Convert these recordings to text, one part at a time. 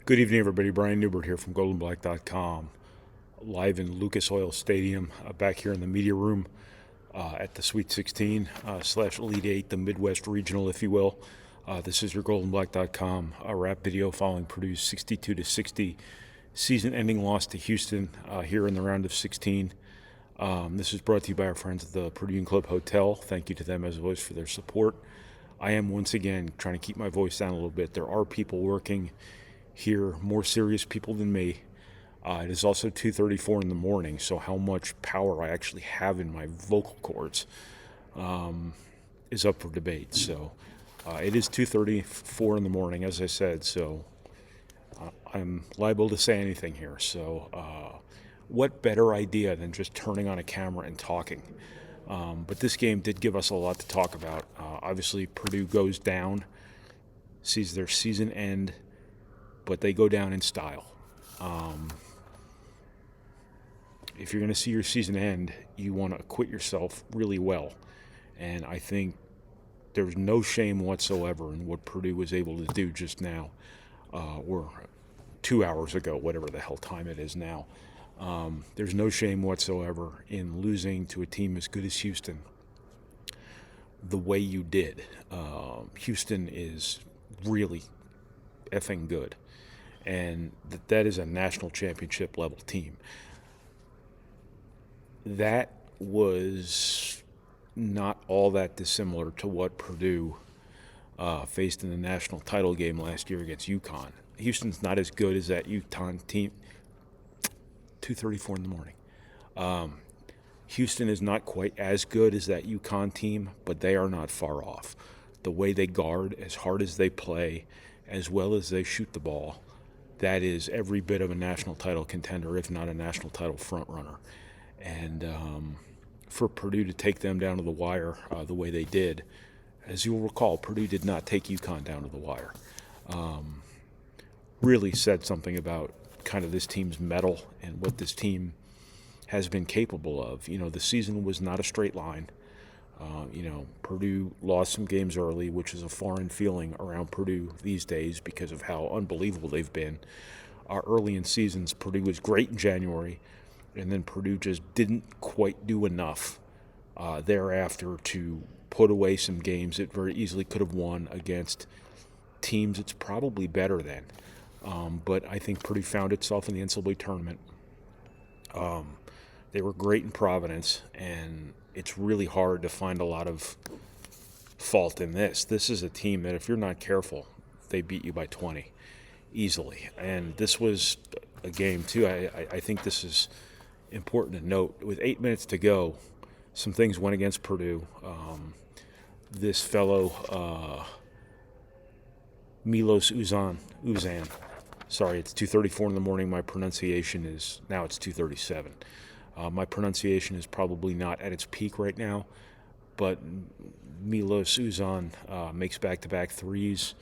Good evening, everybody. Brian Neubert here from goldenblack.com, live in Lucas Oil Stadium, back here in the media room at the Sweet 16 slash Elite 8, the Midwest Regional, if you will. This is your goldenblack.com wrap video following Purdue's 62-60 season-ending loss to Houston here in the round of 16. This is brought to you by our friends at the Purdue Club Hotel. Thank you to them, as always, for their support. I am, once again, trying to keep my voice down a little bit. There are people working here, more serious people than me. It is also 2:34 in the morning, so how much power I actually have in my vocal cords is up for debate. So it is 2:34 in the morning, as I said, so I'm liable to say anything here. So what better idea than just turning on a camera and talking? But this game did give us a lot to talk about. Obviously, Purdue goes down, sees their season end, but they go down in style. If you're going to see your season end, you want to acquit yourself really well. And I think there's no shame whatsoever in what Purdue was able to do just now, or 2 hours ago, whatever the hell time it is now. There's no shame whatsoever in losing to a team as good as Houston the way you did. Houston is really effing good, and that is a national championship level team. That was not all that dissimilar to what Purdue faced in the national title game last year against UConn. Houston's not as good as that UConn team. 2:34 in the morning. Houston is not quite as good as that UConn team, but they are not far off. The way they guard, as hard as they play, as well as they shoot the ball, that is every bit of a national title contender, if not a national title front runner. And for Purdue to take them down to the wire the way they did, as you'll recall, Purdue did not take UConn down to the wire. Really said something about kind of this team's mettle and what this team has been capable of. You know, the season was not a straight line. Purdue lost some games early, which is a foreign feeling around Purdue these days because of how unbelievable they've been. Early in seasons, Purdue was great in January, and then Purdue just didn't quite do enough thereafter to put away some games it very easily could have won against teams it's probably better than. But I think Purdue found itself in the NCAA tournament. They were great in Providence, and it's really hard to find a lot of fault in this. This is a team that, if you're not careful, they beat you by 20 easily. And this was a game, too. I think this is important to note. With 8 minutes to go, some things went against Purdue. This fellow, Milos Uzan. Sorry, it's 2:34 in the morning. My pronunciation is, now it's 2:37. My pronunciation is probably not at its peak right now, but Milos Uzan makes back-to-back threes,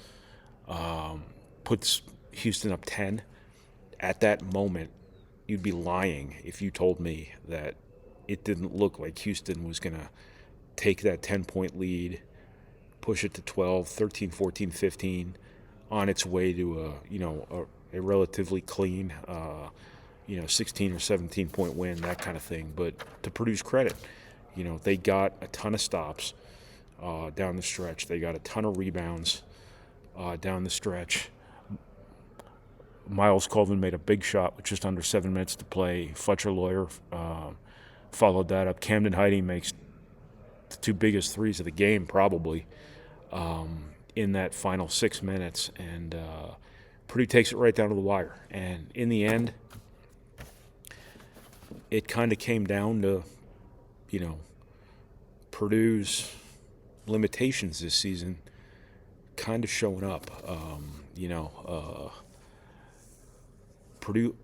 puts Houston up 10. At that moment, you'd be lying if you told me that it didn't look like Houston was going to take that 10-point lead, push it to 12, 13, 14, 15, on its way to a relatively clean 16 or 17-point win, that kind of thing. But to Purdue's credit, they got a ton of stops down the stretch. They got a ton of rebounds down the stretch. Miles Colvin made a big shot with just under 7 minutes to play. Fletcher Lawyer followed that up. Camden Heide makes the two biggest threes of the game, probably, in that final 6 minutes. And Purdue takes it right down to the wire. And in the end, it kind of came down to, Purdue's limitations this season kind of showing up. Purdue,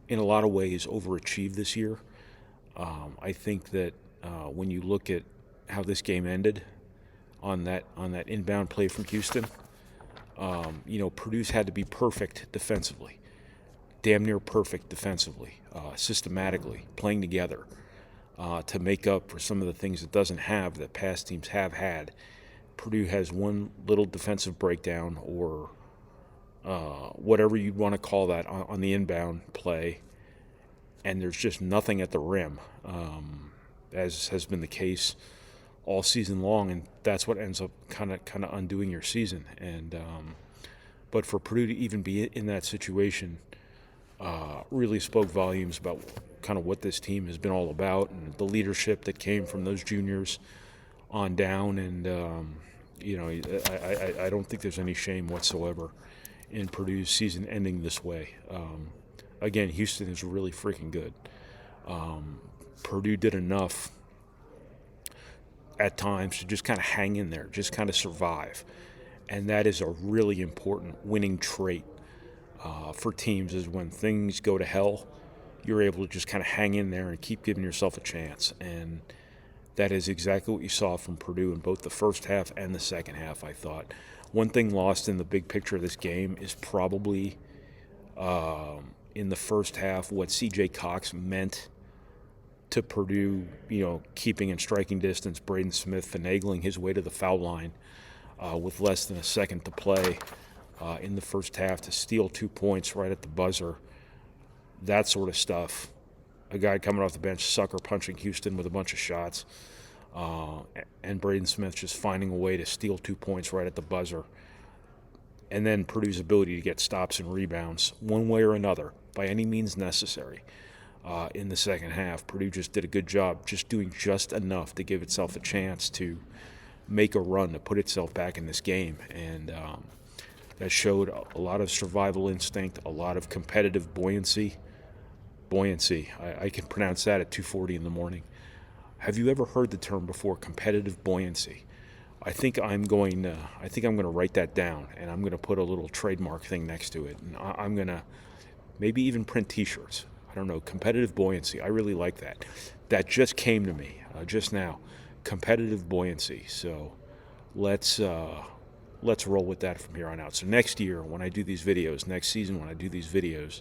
in a lot of ways, overachieved this year. I think that when you look at how this game ended on that inbound play from Houston, Purdue's had to be perfect defensively, damn near perfect defensively, systematically, playing together to make up for some of the things it doesn't have that past teams have had. Purdue has one little defensive breakdown or whatever you'd want to call that on the inbound play, and there's just nothing at the rim, as has been the case all season long, and that's what ends up kind of undoing your season. And but for Purdue to even be in that situation really spoke volumes about kind of what this team has been all about and the leadership that came from those juniors on down. And I don't think there's any shame whatsoever in Purdue's season ending this way. Again, Houston is really freaking good. Purdue did enough at times to just kind of hang in there, just kind of survive. And that is a really important winning trait for teams, is when things go to hell, you're able to just kind of hang in there and keep giving yourself a chance. And that is exactly what you saw from Purdue in both the first half and the second half, I thought. One thing lost in the big picture of this game is probably in the first half what C.J. Cox meant to Purdue, keeping in striking distance, Braden Smith finagling his way to the foul line with less than a second to play in the first half to steal 2 points right at the buzzer. That sort of stuff. A guy coming off the bench, sucker punching Houston with a bunch of shots, and Braden Smith just finding a way to steal 2 points right at the buzzer. And then Purdue's ability to get stops and rebounds one way or another, by any means necessary. In the second half, Purdue just did a good job just doing just enough to give itself a chance to make a run, to put itself back in this game. And that showed a lot of survival instinct, a lot of competitive buoyancy. I can pronounce that at 2:40 in the morning. Have you ever heard the term before, competitive buoyancy? I think I'm going to write that down, and I'm going to put a little trademark thing next to it. And I'm going to maybe even print T-shirts. I don't know, competitive buoyancy. I really like that. That just came to me just now. Competitive buoyancy. So let's roll with that from here on out. So next year when I do these videos, next season when I do these videos,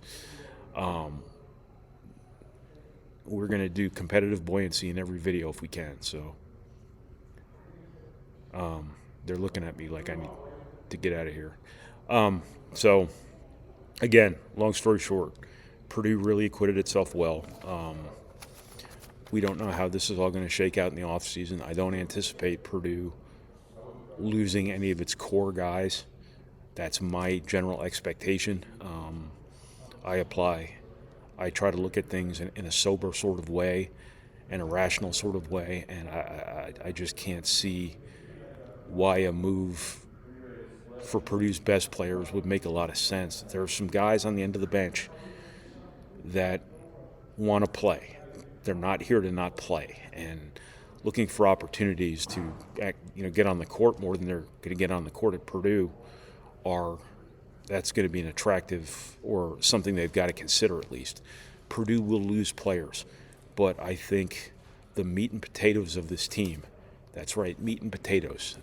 we're going to do competitive buoyancy in every video if we can. So they're looking at me like I need to get out of here. So again, long story short, Purdue really acquitted itself well. We don't know how this is all going to shake out in the offseason. I don't anticipate Purdue losing any of its core guys. That's my general expectation. I try to look at things in a sober sort of way and a rational sort of way, and I just can't see why a move for Purdue's best players would make a lot of sense. There are some guys on the end of the bench that want to play. They're not here to not play, and looking for opportunities to get on the court more than they're going to get on the court at Purdue that's going to be an attractive or something they've got to consider at least. Purdue will lose players, but I think the meat and potatoes of this team, that's right, meat and potatoes.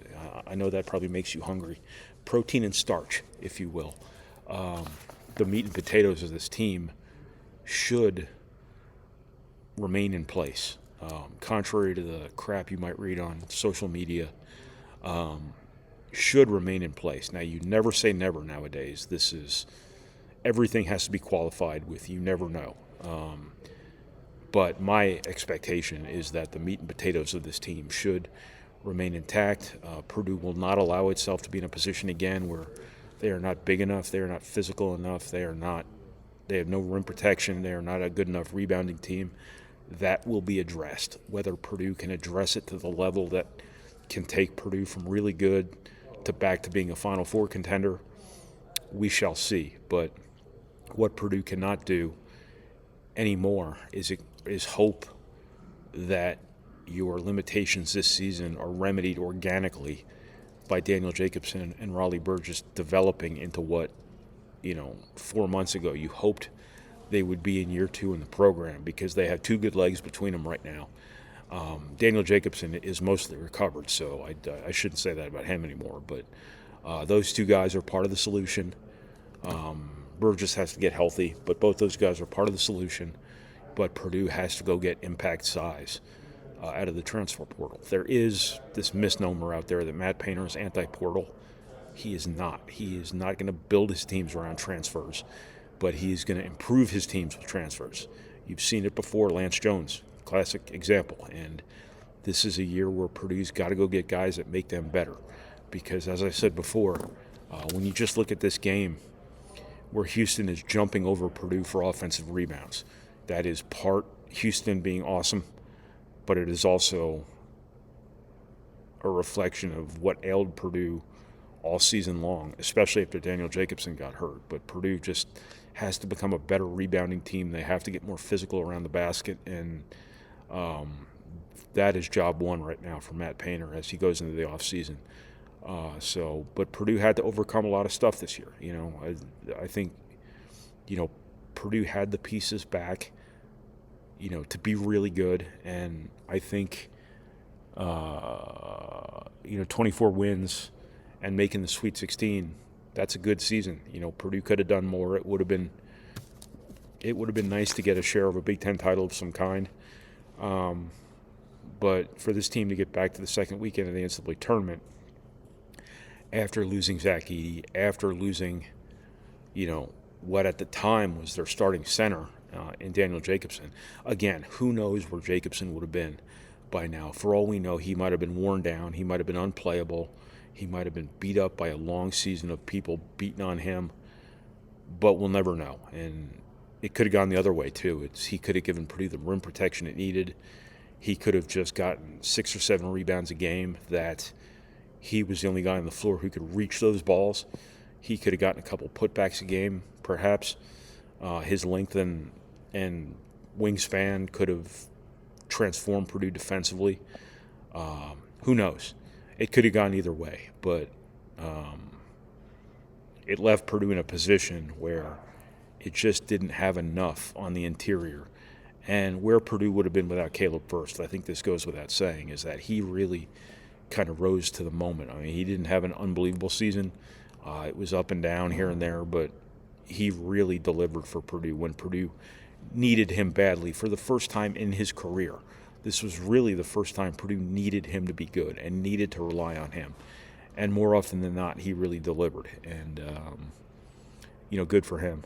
I know that probably makes you hungry. Protein and starch, if you will. The meat and potatoes of this team should remain in place. Contrary to the crap you might read on social media, should remain in place. Now, you never say never nowadays. Everything has to be qualified with you never know. But my expectation is that the meat and potatoes of this team should remain intact. Purdue will not allow itself to be in a position again where they are not big enough, they are not physical enough, they have no rim protection, they are not a good enough rebounding team. That will be addressed. Whether Purdue can address it to the level that can take Purdue from really good to back to being a Final Four contender, we shall see. But what Purdue cannot do anymore is hope that your limitations this season are remedied organically by Daniel Jacobson and Raleigh Burgess developing into what, 4 months ago you hoped they would be in year 2 in the program, because they have 2 good legs between them right now. Daniel Jacobson is mostly recovered, so I shouldn't say that about him anymore. But those 2 guys are part of the solution. Burgess has to get healthy, but both those guys are part of the solution. But Purdue has to go get impact size out of the transfer portal. There is this misnomer out there that Matt Painter is anti-portal. He is not. He is not going to build his teams around transfers, but he's going to improve his teams with transfers. You've seen it before. Lance Jones, classic example. And this is a year where Purdue's got to go get guys that make them better. Because, as I said before, when you just look at this game where Houston is jumping over Purdue for offensive rebounds, that is part Houston being awesome, but it is also a reflection of what ailed Purdue all season long, especially after Daniel Jacobson got hurt. But Purdue just has to become a better rebounding team. They have to get more physical around the basket, and that is job one right now for Matt Painter as he goes into the offseason. But Purdue had to overcome a lot of stuff this year. I think, Purdue had the pieces back, to be really good. And I think, 24 wins and making the Sweet 16, that's a good season. Purdue could have done more. It would have been nice to get a share of a Big Ten title of some kind. But for this team to get back to the second weekend of the NCAA tournament, after losing Ross-Ade, after losing, what at the time was their starting center in Daniel Jacobson. Again, who knows where Jacobson would have been by now. For all we know, he might have been worn down. He might have been unplayable. He might have been beat up by a long season of people beating on him. But we'll never know. And it could have gone the other way, too. He could have given Purdue the rim protection it needed. He could have just gotten 6 or 7 rebounds a game that he was the only guy on the floor who could reach those balls. He could have gotten a couple putbacks a game, perhaps. His length and wingspan could have transformed Purdue defensively. Who knows? It could have gone either way, but it left Purdue in a position where it just didn't have enough on the interior. And where Purdue would have been without Caleb First, I think this goes without saying, is that he really kind of rose to the moment. I mean, he didn't have an unbelievable season. It was up and down here and there, but he really delivered for Purdue when Purdue needed him badly for the first time in his career. This was really the first time Purdue needed him to be good and needed to rely on him. And more often than not, he really delivered. And, good for him.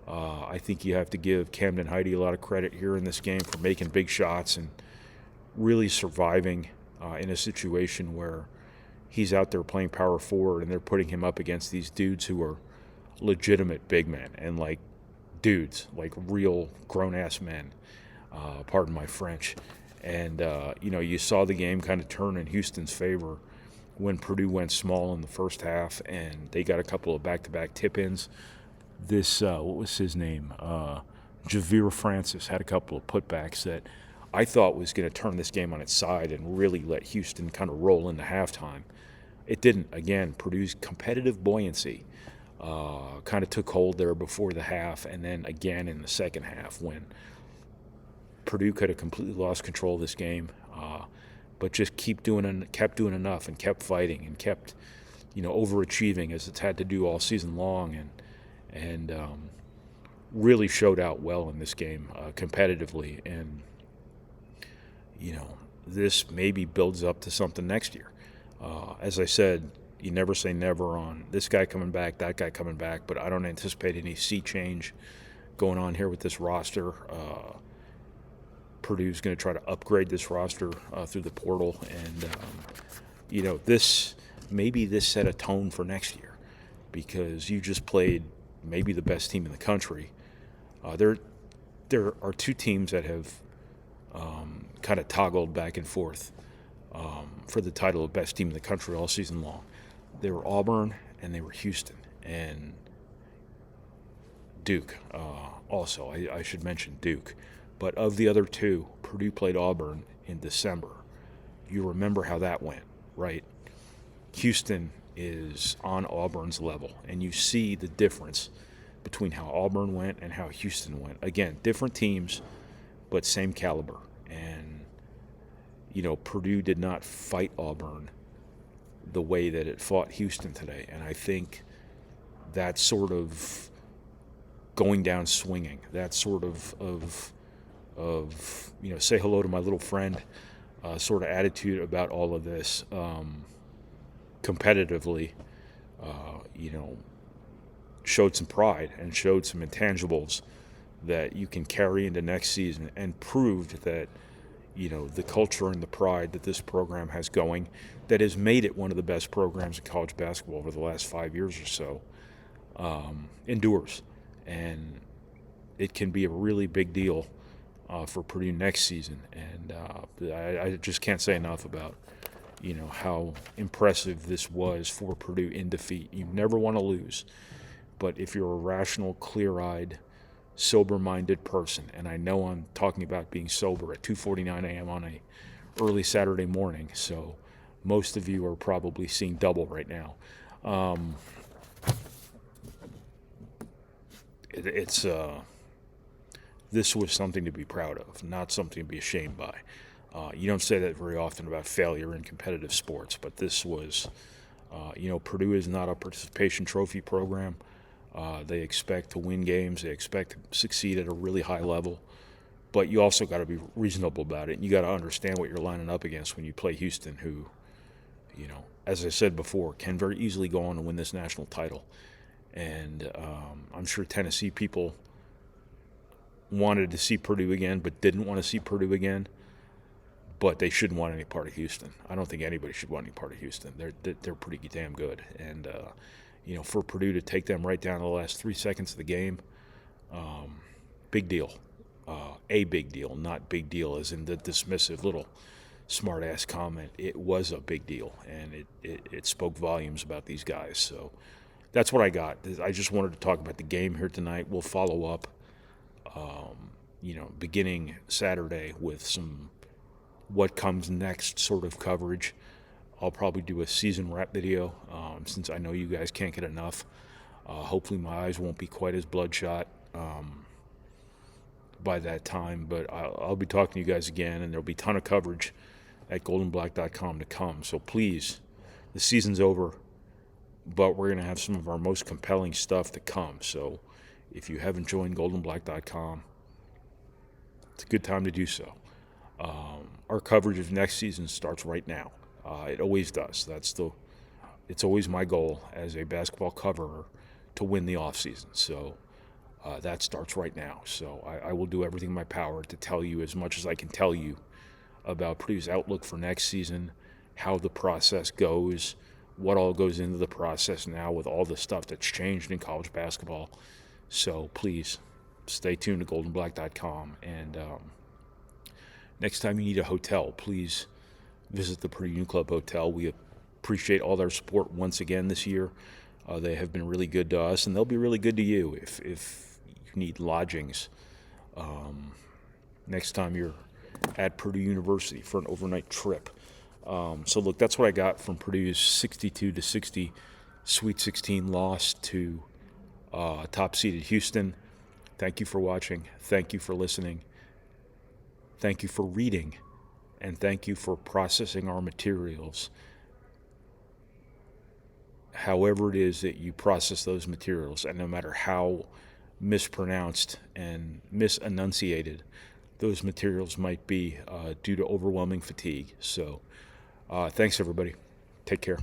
I think you have to give Camden Heide a lot of credit here in this game for making big shots and really surviving in a situation where he's out there playing power forward and they're putting him up against these dudes who are legitimate big men and dudes, real grown-ass men, pardon my French. And, you saw the game kind of turn in Houston's favor when Purdue went small in the first half and they got a couple of back-to-back tip-ins. This, what was his name? Javier Francis had a couple of putbacks that I thought was going to turn this game on its side and really let Houston kind of roll into halftime. It didn't. Again, Purdue's competitive buoyancy kind of took hold there before the half, and then again in the second half when Purdue could have completely lost control of this game, but just kept doing enough and kept fighting and kept, overachieving as it's had to do all season long, and really showed out well in this game competitively. And this maybe builds up to something next year. As I said, you never say never on this guy coming back, that guy coming back, but I don't anticipate any sea change going on here with this roster. Purdue's going to try to upgrade this roster through the portal, and this set a tone for next year because you just played maybe the best team in the country. There are two teams that have kind of toggled back and forth for the title of best team in the country all season long. They were Auburn and they were Houston and Duke. Also, I should mention Duke. But of the other two, Purdue played Auburn in December. You remember how that went, right? Houston is on Auburn's level, and you see the difference between how Auburn went and how Houston went. Again, different teams, but same caliber. And, Purdue did not fight Auburn the way that it fought Houston today. And I think that sort of going down swinging, that sort of say hello to my little friend sort of attitude about all of this competitively, showed some pride and showed some intangibles that you can carry into next season, and proved that, the culture and the pride that this program has going, that has made it one of the best programs in college basketball over the last 5 years or so, endures. And it can be a really big deal for Purdue next season. And I just can't say enough about, how impressive this was for Purdue in defeat. You never want to lose. But if you're a rational, clear-eyed, sober-minded person, and I know I'm talking about being sober at 2:49 a.m. on a early Saturday morning, so most of you are probably seeing double right now. This was something to be proud of, not something to be ashamed by. You don't say that very often about failure in competitive sports, but this was, Purdue is not a participation trophy program. They expect to win games. They expect to succeed at a really high level. But you also got to be reasonable about it. And you got to understand what you're lining up against when you play Houston, who, as I said before, can very easily go on to win this national title. And I'm sure Tennessee people wanted to see Purdue again, but didn't want to see Purdue again. But they shouldn't want any part of Houston. I don't think anybody should want any part of Houston. They're pretty damn good. And for Purdue to take them right down to the last 3 seconds of the game, big deal. A big deal, not big deal as in the dismissive little smart-ass comment. It was a big deal, and it spoke volumes about these guys. So that's what I got. I just wanted to talk about the game here tonight. We'll follow up, beginning Saturday with some what comes next sort of coverage. I'll probably do a season wrap video since I know you guys can't get enough. Hopefully my eyes won't be quite as bloodshot by that time, but I'll be talking to you guys again, and there'll be a ton of coverage at goldenblack.com to come. So please, the season's over, but we're going to have some of our most compelling stuff to come. So if you haven't joined goldenblack.com, it's a good time to do so. Our coverage of next season starts right now. It always does. It's always my goal as a basketball coverer to win the off season. So that starts right now. So I will do everything in my power to tell you as much as I can tell you about Purdue's outlook for next season, how the process goes, what all goes into the process now with all the stuff that's changed in college basketball. So please stay tuned to goldenblack.com. And next time you need a hotel, please visit the Purdue New Club Hotel. We appreciate all their support once again this year. They have been really good to us, and they'll be really good to you if you need lodgings next time you're at Purdue University for an overnight trip. So look, that's what I got from Purdue's 62-60 Sweet 16 loss to top-seeded Houston. Thank you for watching. Thank you for listening. Thank you for reading. And thank you for processing our materials. However it is that you process those materials, and no matter how mispronounced and misenunciated those materials might be due to overwhelming fatigue. So thanks, everybody. Take care.